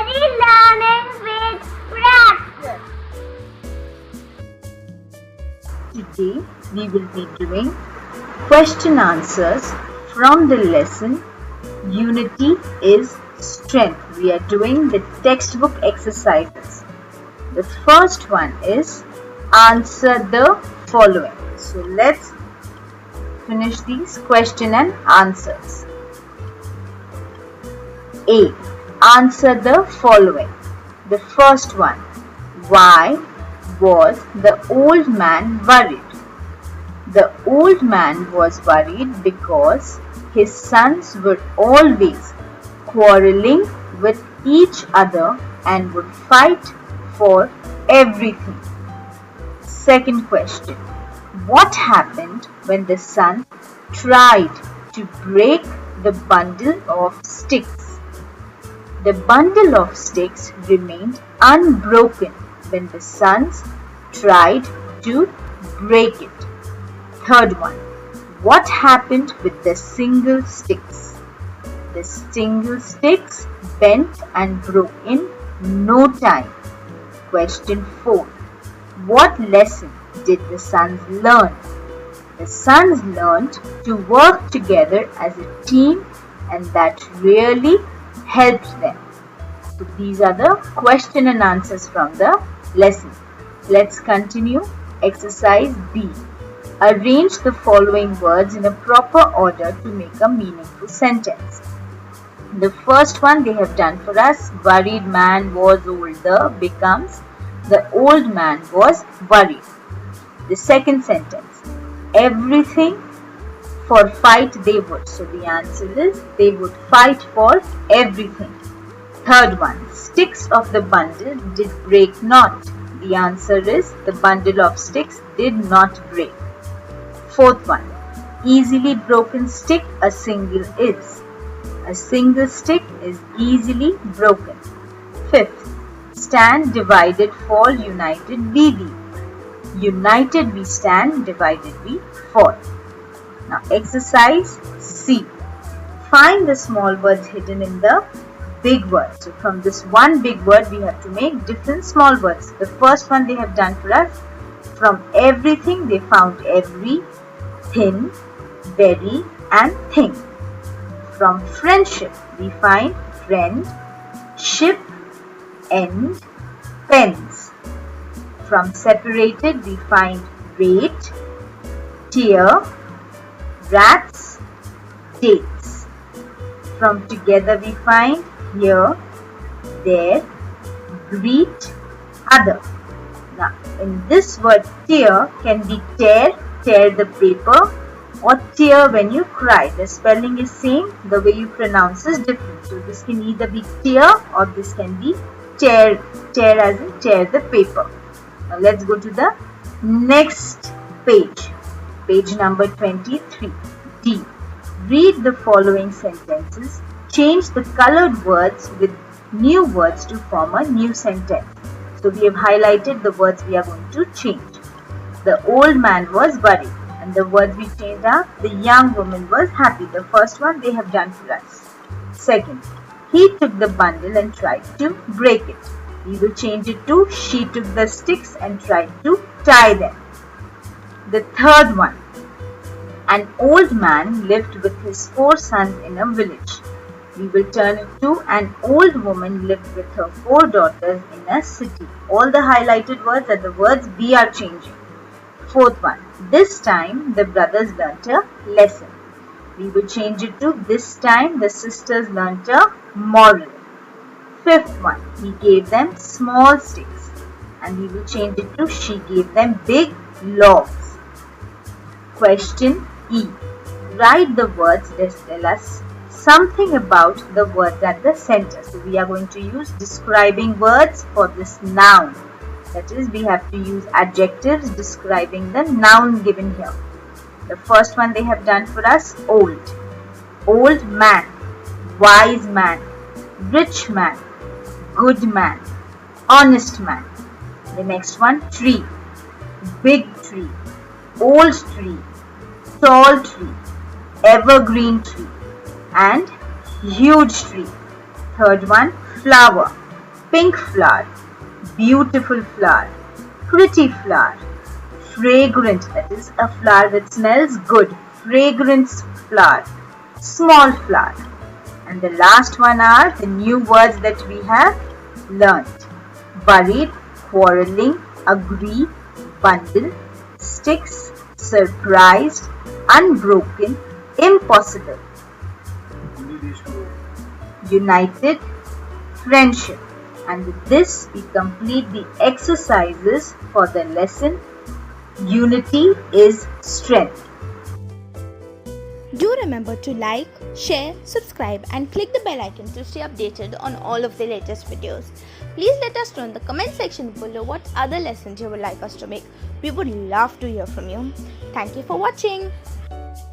Study learning with practice. Today we will be doing question answers from the lesson Unity is Strength. We are doing the textbook exercises. The first one is answer the following. So let's finish these question and answers. A. Answer the following. The first one. Why was the old man worried? The old man was worried because his sons were always quarreling with each other and would fight for everything. Second question. What happened when the son tried to break the bundle of sticks? The bundle of sticks remained unbroken when the sons tried to break it. Third one. What happened with the single sticks? The single sticks bent and broke in no time. Question 4. What lesson did the sons learn? The sons learned to work together as a team, and that really helped them. So these are the question and answers from the lesson. Let's continue. Exercise B. Arrange the following words in a proper order to make a meaningful sentence. The first one they have done for us. Worried man was older becomes the old man was worried. The second sentence. Everything for fight they would. So the answer is they would fight for everything. Third one. Sticks of the bundle did break not. The answer is the bundle of sticks did not break. Fourth one. Easily broken stick a single is. A single stick is easily broken. Fifth. Stand divided fall united we weak. United we stand, divided we fall. Now exercise C. Find the small words hidden in the big word. So from this one big word we have to make different small words. The first one they have done for us. From everything they found every, thin, very and thing. From friendship we find friend, ship, end, pens. From separated we find rate, tear, rats, dates. From together we find here, there, greet, other. Now in this word tear can be tear the paper, or tear when you cry. The spelling is same, the way you pronounce is different. So this can either be tear or this can be tear as in tear the paper. Now let's go to the next page. Page number 23. D. Read the following sentences. Change the colored words with new words to form a new sentence. So we have highlighted the words we are going to change. The old man was worried. And the words we changed are the young woman was happy. The first one they have done for us. Second, he took the bundle and tried to break it. We will change it to she took the sticks and tried to tie them. The third one, an old man lived with his 4 sons in a village. We will turn it to an old woman lived with her 4 daughters in a city. All the highlighted words are the words we are changing. Fourth one, this time the brothers learnt a lesson. We will change it to this time the sisters learnt a moral. Fifth one, he gave them small sticks. And we will change it to she gave them big logs. Question E. Write the words that tell us something about the words at the center. So we are going to use describing words for this noun. That is, we have to use adjectives describing the noun given here. The first one they have done for us, old. Old man, wise man, rich man, good man, honest man. The next one, tree. Big tree, old tree, tall tree, evergreen tree and huge tree. Third one, flower. pink flower, beautiful flower, pretty flower, fragrant, that is a flower that smells good, fragrance flower, small flower. And the last one are the new words that we have learnt. Worried, quarreling, agree, bundle, sticks, surprised, unbroken, impossible, united, friendship. And with this we complete the exercises for the lesson Unity is Strength. Do remember to like, share, subscribe and click the bell icon to stay updated on all of the latest videos. Please let us know in the comment section below what other lessons you would like us to make. We would love to hear from you. Thank you for watching.